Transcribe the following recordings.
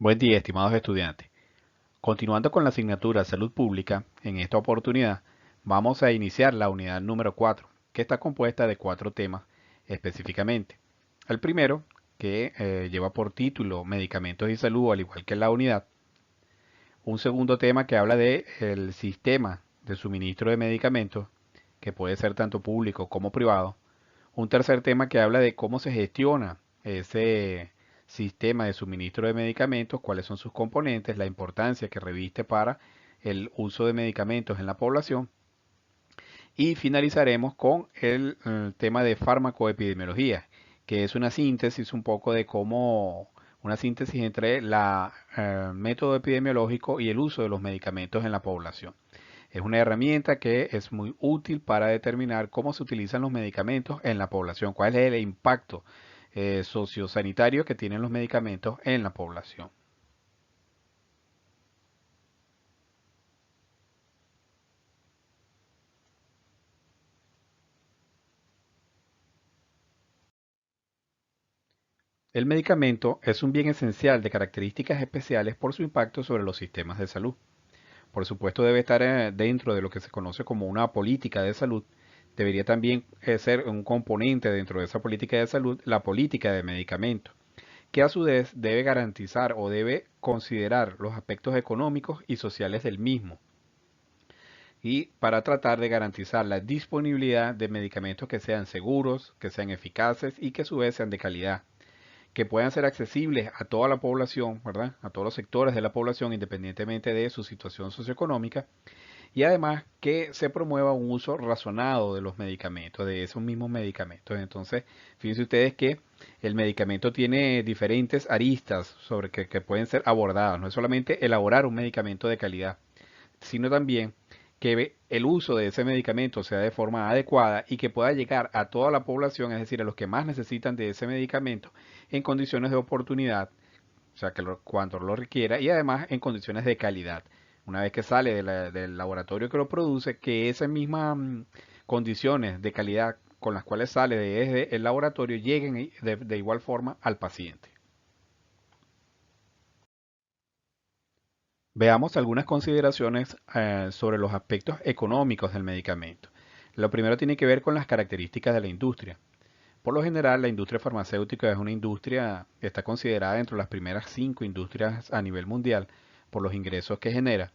Buen día, estimados estudiantes. Continuando con la asignatura Salud Pública, en esta oportunidad vamos a iniciar la unidad número 4, que está compuesta de 4 temas específicamente. El primero, que lleva por título Medicamentos y Salud, al igual que la unidad. Un segundo tema que habla de el sistema de suministro de medicamentos, que puede ser tanto público como privado. Un tercer tema que habla de cómo se gestiona ese sistema de suministro de medicamentos, cuáles son sus componentes, la importancia que reviste para el uso de medicamentos en la población. Y finalizaremos con el tema de farmacoepidemiología, que es una síntesis un poco de cómo, una síntesis entre el método epidemiológico y el uso de los medicamentos en la población. Es una herramienta que es muy útil para determinar cómo se utilizan los medicamentos en la población, cuál es el impacto sociosanitario que tienen los medicamentos en la población. El medicamento es un bien esencial de características especiales por su impacto sobre los sistemas de salud. Por supuesto, debe estar dentro de lo que se conoce como una política de salud. Debería también ser un componente dentro de esa política de salud la política de medicamentos, que a su vez debe garantizar o debe considerar los aspectos económicos y sociales del mismo, y para tratar de garantizar la disponibilidad de medicamentos que sean seguros, que sean eficaces y que a su vez sean de calidad, que puedan ser accesibles a toda la población, ¿verdad? A todos los sectores de la población independientemente de su situación socioeconómica, y además que se promueva un uso razonado de los medicamentos, de esos mismos medicamentos. Entonces, fíjense ustedes que el medicamento tiene diferentes aristas sobre que pueden ser abordadas. No es solamente elaborar un medicamento de calidad, sino también que el uso de ese medicamento sea de forma adecuada y que pueda llegar a toda la población, es decir, a los que más necesitan de ese medicamento, en condiciones de oportunidad, o sea, que cuando lo requiera, y además en condiciones de calidad. Una vez que sale del laboratorio que lo produce, que esas mismas condiciones de calidad con las cuales sale desde el laboratorio lleguen de igual forma al paciente. Veamos algunas consideraciones sobre los aspectos económicos del medicamento. Lo primero tiene que ver con las características de la industria. Por lo general, la industria farmacéutica es una industria que está considerada dentro de las primeras 5 industrias a nivel mundial por los ingresos que genera.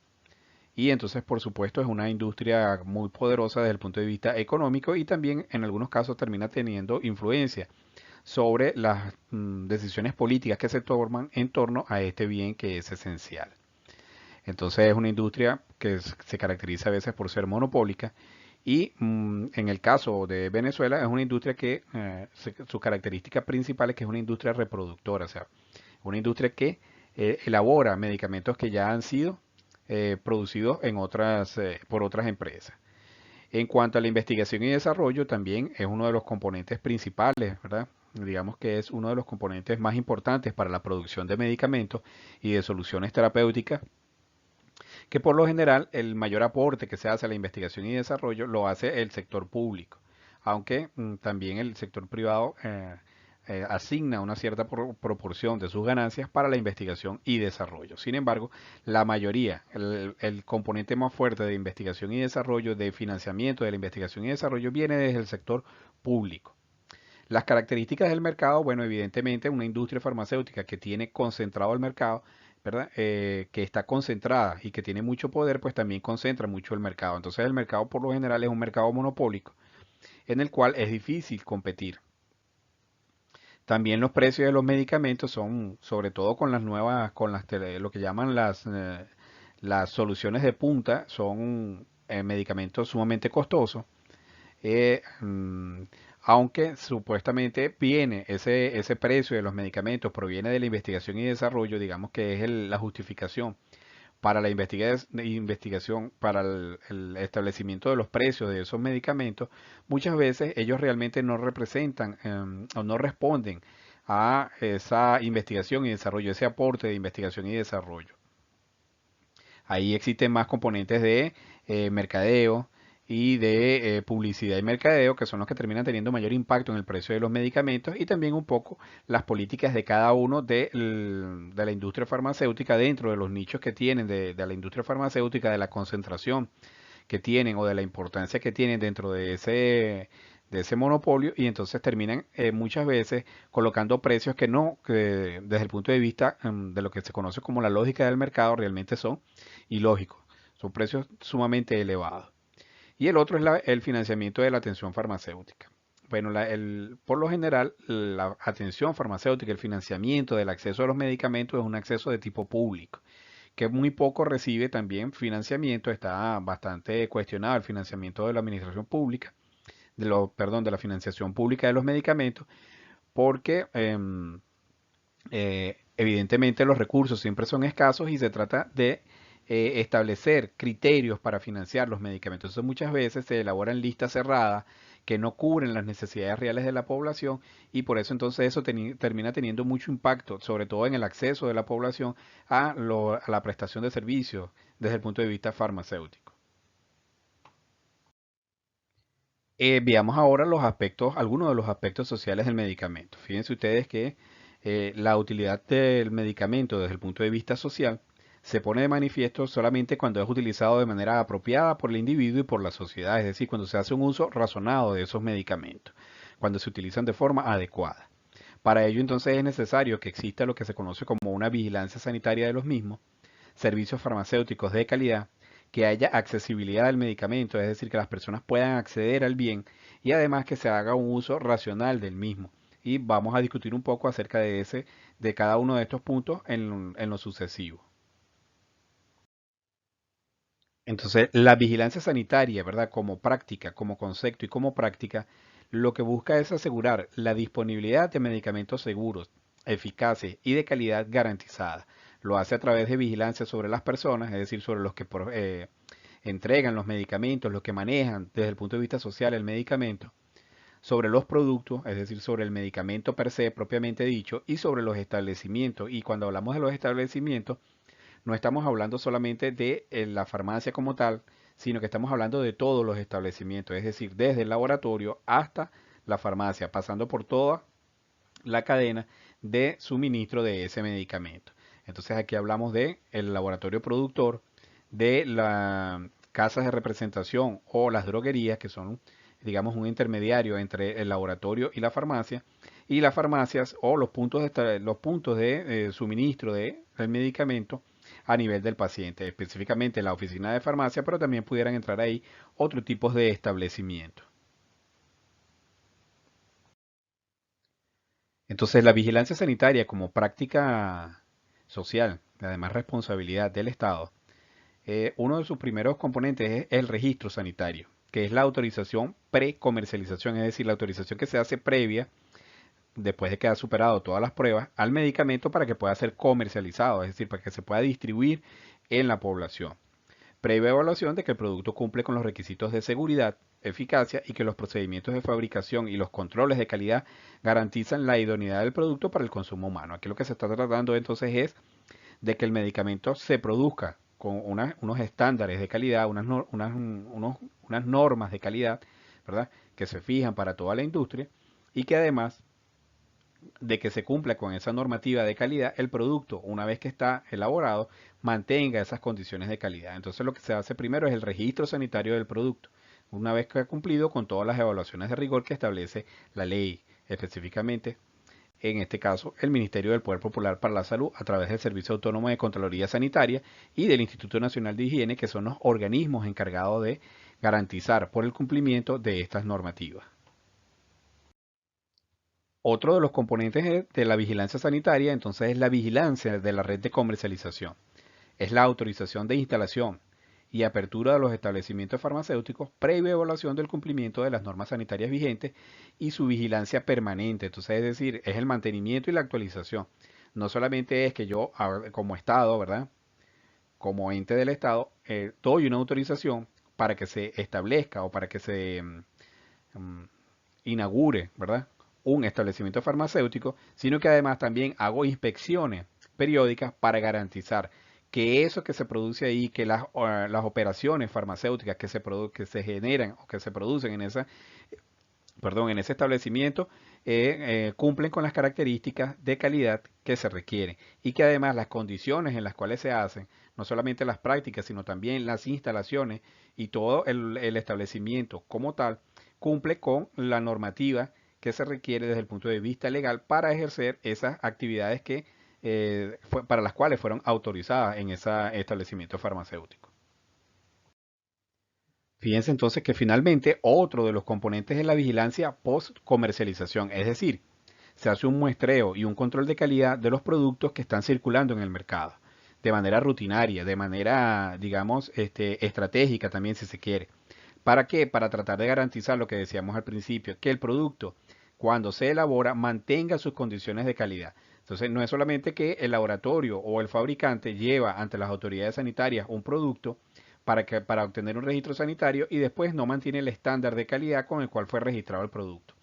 Y entonces, por supuesto, es una industria muy poderosa desde el punto de vista económico y también en algunos casos termina teniendo influencia sobre las decisiones políticas que se toman en torno a este bien que es esencial. Entonces es una industria que se caracteriza a veces por ser monopólica y en el caso de Venezuela es una industria que su característica principal es que es una industria reproductora, o sea, una industria que elabora medicamentos que ya han sido producidos por otras empresas. En cuanto a la investigación y desarrollo, también es uno de los componentes principales, ¿verdad? Digamos que es uno de los componentes más importantes para la producción de medicamentos y de soluciones terapéuticas, que por lo general el mayor aporte que se hace a la investigación y desarrollo lo hace el sector público, aunque también el sector privado asigna una cierta proporción de sus ganancias para la investigación y desarrollo. Sin embargo, la mayoría, el componente más fuerte de investigación y desarrollo, de financiamiento de la investigación y desarrollo, viene desde el sector público. Las características del mercado, bueno, evidentemente una industria farmacéutica que tiene concentrado el mercado, ¿verdad? Que está concentrada y que tiene mucho poder, pues también concentra mucho el mercado. Entonces el mercado por lo general es un mercado monopólico en el cual es difícil competir. También los precios de los medicamentos son, sobre todo con las nuevas, con lo que llaman las soluciones de punta, son medicamentos sumamente costosos. eh, mm, Aunque supuestamente viene ese precio de los medicamentos, proviene de la investigación y desarrollo, digamos que es la justificación para la investigación, para el establecimiento de los precios de esos medicamentos, muchas veces ellos realmente no representan o no responden a esa investigación y desarrollo, ese aporte de investigación y desarrollo. Ahí existen más componentes de mercadeo, y de publicidad y mercadeo, que son los que terminan teniendo mayor impacto en el precio de los medicamentos, y también un poco las políticas de cada uno de la industria farmacéutica dentro de los nichos que tienen de la industria farmacéutica, de la concentración que tienen o de la importancia que tienen dentro de ese monopolio, y entonces terminan muchas veces colocando precios que no, que desde el punto de vista de lo que se conoce como la lógica del mercado, realmente son ilógicos. Son precios sumamente elevados. Y el otro es el financiamiento de la atención farmacéutica. Bueno, por lo general, la atención farmacéutica, el financiamiento del acceso a los medicamentos es un acceso de tipo público, que muy poco recibe también financiamiento. Está bastante cuestionado el financiamiento de la administración pública, perdón, de la financiación pública de los medicamentos, porque evidentemente los recursos siempre son escasos y se trata de establecer criterios para financiar los medicamentos. Entonces muchas veces se elaboran listas cerradas que no cubren las necesidades reales de la población, y por eso entonces eso termina teniendo mucho impacto, sobre todo en el acceso de la población a la prestación de servicios desde el punto de vista farmacéutico. Veamos ahora algunos de los aspectos sociales del medicamento. Fíjense ustedes que la utilidad del medicamento desde el punto de vista social se pone de manifiesto solamente cuando es utilizado de manera apropiada por el individuo y por la sociedad, es decir, cuando se hace un uso razonado de esos medicamentos, cuando se utilizan de forma adecuada. Para ello entonces es necesario que exista lo que se conoce como una vigilancia sanitaria de los mismos, servicios farmacéuticos de calidad, que haya accesibilidad al medicamento, es decir, que las personas puedan acceder al bien, y además que se haga un uso racional del mismo. Y vamos a discutir un poco acerca de cada uno de estos puntos en lo sucesivo. Entonces, la vigilancia sanitaria, ¿verdad? Como práctica, como concepto y como práctica, lo que busca es asegurar la disponibilidad de medicamentos seguros, eficaces y de calidad garantizada. Lo hace a través de vigilancia sobre las personas, es decir, sobre los que entregan los medicamentos, los que manejan desde el punto de vista social el medicamento, sobre los productos, es decir, sobre el medicamento per se propiamente dicho, y sobre los establecimientos. Y cuando hablamos de los establecimientos, no estamos hablando solamente de la farmacia como tal, sino que estamos hablando de todos los establecimientos, es decir, desde el laboratorio hasta la farmacia, pasando por toda la cadena de suministro de ese medicamento. Entonces aquí hablamos de el laboratorio productor, de las casas de representación o las droguerías, que son, digamos, un intermediario entre el laboratorio y la farmacia, y las farmacias o los puntos de suministro del medicamento a nivel del paciente, específicamente la oficina de farmacia, pero también pudieran entrar ahí otros tipos de establecimientos. Entonces, la vigilancia sanitaria como práctica social, además responsabilidad del Estado, uno de sus primeros componentes es el registro sanitario, que es la autorización pre-comercialización, es decir, la autorización que se hace previa, después de que ha superado todas las pruebas, al medicamento para que pueda ser comercializado, es decir, para que se pueda distribuir en la población. Previa evaluación de que el producto cumple con los requisitos de seguridad, eficacia y que los procedimientos de fabricación y los controles de calidad garantizan la idoneidad del producto para el consumo humano. Aquí lo que se está tratando entonces es de que el medicamento se produzca con unos estándares de calidad, unas normas de calidad, ¿verdad? Que se fijan para toda la industria, y que además de que se cumpla con esa normativa de calidad, el producto, una vez que está elaborado, mantenga esas condiciones de calidad. Entonces lo que se hace primero es el registro sanitario del producto, una vez que ha cumplido con todas las evaluaciones de rigor que establece la ley, específicamente, en este caso, el Ministerio del Poder Popular para la Salud, a través del Servicio Autónomo de Contraloría Sanitaria y del Instituto Nacional de Higiene, que son los organismos encargados de garantizar por el cumplimiento de estas normativas. Otro de los componentes de la vigilancia sanitaria, entonces, es la vigilancia de la red de comercialización. Es la autorización de instalación y apertura de los establecimientos farmacéuticos previa evaluación del cumplimiento de las normas sanitarias vigentes y su vigilancia permanente. Entonces, es decir, es el mantenimiento y la actualización. No solamente es que yo, como Estado, ¿verdad? Como ente del Estado, doy una autorización para que se establezca o para que se inaugure, ¿verdad? Un establecimiento farmacéutico, sino que además también hago inspecciones periódicas para garantizar que eso que se produce ahí, que las operaciones farmacéuticas que se generan o que se producen en ese establecimiento cumplen con las características de calidad que se requieren y que además las condiciones en las cuales se hacen, no solamente las prácticas, sino también las instalaciones y todo el establecimiento como tal, cumple con la normativa que se requiere desde el punto de vista legal para ejercer esas actividades para las cuales fueron autorizadas en ese establecimiento farmacéutico. Fíjense entonces que finalmente otro de los componentes es la vigilancia post comercialización, es decir, se hace un muestreo y un control de calidad de los productos que están circulando en el mercado, de manera rutinaria, de manera, digamos, estratégica también si se quiere. ¿Para qué? Para tratar de garantizar lo que decíamos al principio, que el producto, cuando se elabora, mantenga sus condiciones de calidad. Entonces, no es solamente que el laboratorio o el fabricante lleva ante las autoridades sanitarias un producto para obtener un registro sanitario y después no mantiene el estándar de calidad con el cual fue registrado el producto.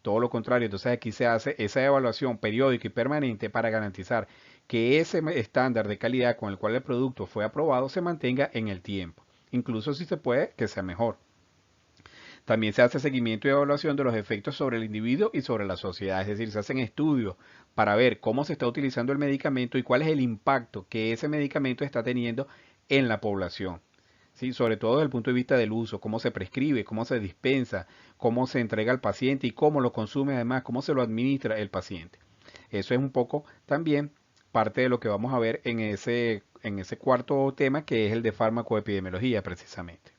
Todo lo contrario, entonces aquí se hace esa evaluación periódica y permanente para garantizar que ese estándar de calidad con el cual el producto fue aprobado se mantenga en el tiempo. Incluso si se puede, que sea mejor. También se hace seguimiento y evaluación de los efectos sobre el individuo y sobre la sociedad, es decir, se hacen estudios para ver cómo se está utilizando el medicamento y cuál es el impacto que ese medicamento está teniendo en la población. ¿Sí? Sobre todo desde el punto de vista del uso, cómo se prescribe, cómo se dispensa, cómo se entrega al paciente y cómo lo consume además, cómo se lo administra el paciente. Eso es un poco también parte de lo que vamos a ver en ese cuarto tema que es el de farmacoepidemiología precisamente.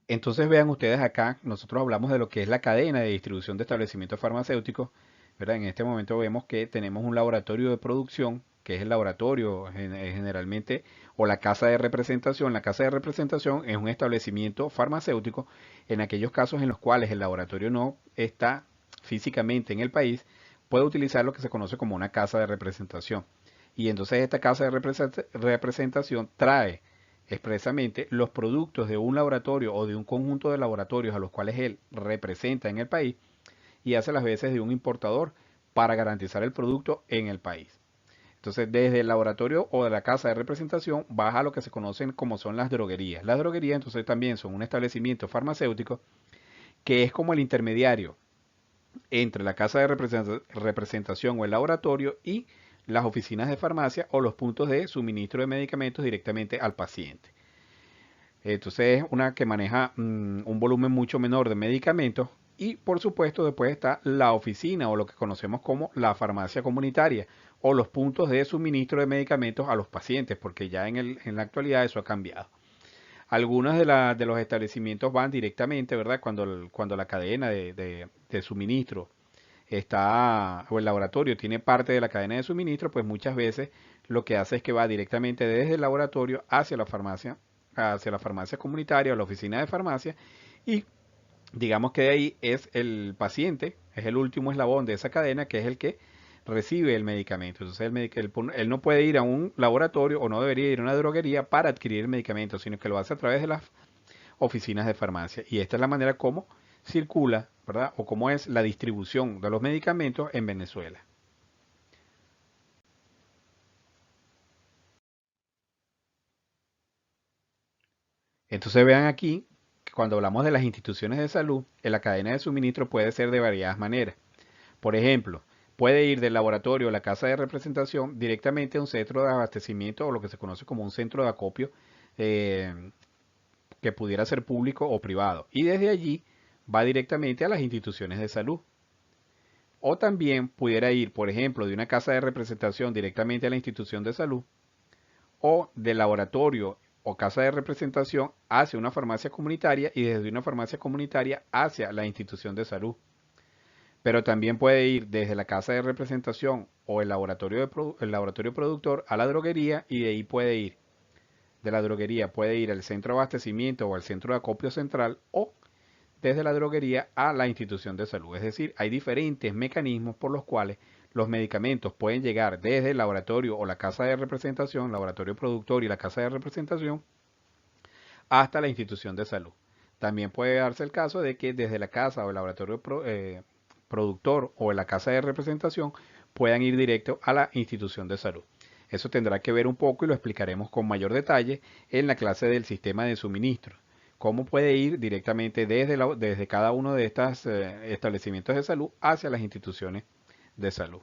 Entonces vean ustedes acá, nosotros hablamos de lo que es la cadena de distribución de establecimientos farmacéuticos, ¿verdad? En este momento vemos que tenemos un laboratorio de producción, que es el laboratorio generalmente, o la casa de representación. La casa de representación es un establecimiento farmacéutico en aquellos casos en los cuales el laboratorio no está físicamente en el país, puede utilizar lo que se conoce como una casa de representación. Y entonces esta casa de representación trae expresamente los productos de un laboratorio o de un conjunto de laboratorios a los cuales él representa en el país y hace las veces de un importador para garantizar el producto en el país. Entonces, desde el laboratorio o de la casa de representación baja a lo que se conocen como son las droguerías. Las droguerías entonces también son un establecimiento farmacéutico que es como el intermediario entre la casa de representación o el laboratorio y las oficinas de farmacia o los puntos de suministro de medicamentos directamente al paciente. Entonces es una que maneja un volumen mucho menor de medicamentos y por supuesto después está la oficina o lo que conocemos como la farmacia comunitaria o los puntos de suministro de medicamentos a los pacientes porque ya en la actualidad eso ha cambiado. Algunos de los establecimientos van directamente, ¿verdad? Cuando la cadena de suministro o el laboratorio tiene parte de la cadena de suministro, pues muchas veces lo que hace es que va directamente desde el laboratorio hacia la farmacia comunitaria o la oficina de farmacia y digamos que de ahí es el paciente, es el último eslabón de esa cadena que es el que recibe el medicamento. Entonces él no puede ir a un laboratorio o no debería ir a una droguería para adquirir el medicamento, sino que lo hace a través de las oficinas de farmacia. Y esta es la manera como circula, ¿verdad? O cómo es la distribución de los medicamentos en Venezuela. Entonces vean aquí que cuando hablamos de las instituciones de salud, en la cadena de suministro puede ser de variadas maneras. Por ejemplo, puede ir del laboratorio o la casa de representación directamente a un centro de abastecimiento o lo que se conoce como un centro de acopio eh, que pudiera ser público o privado. Y desde allí va directamente a las instituciones de salud. O también pudiera ir, por ejemplo, de una casa de representación directamente a la institución de salud o del laboratorio o casa de representación hacia una farmacia comunitaria y desde una farmacia comunitaria hacia la institución de salud. Pero también puede ir desde la casa de representación o el laboratorio productor a la droguería y de ahí puede ir. De la droguería puede ir al centro de abastecimiento o al centro de acopio central o desde la droguería a la institución de salud. Es decir, hay diferentes mecanismos por los cuales los medicamentos pueden llegar desde el laboratorio o la casa de representación, laboratorio productor y la casa de representación, hasta la institución de salud. También puede darse el caso de que desde la casa o el laboratorio productor o en la casa de representación puedan ir directo a la institución de salud. Eso tendrá que ver un poco y lo explicaremos con mayor detalle en la clase del sistema de suministro. Cómo puede ir directamente desde cada uno de estos establecimientos de salud hacia las instituciones de salud.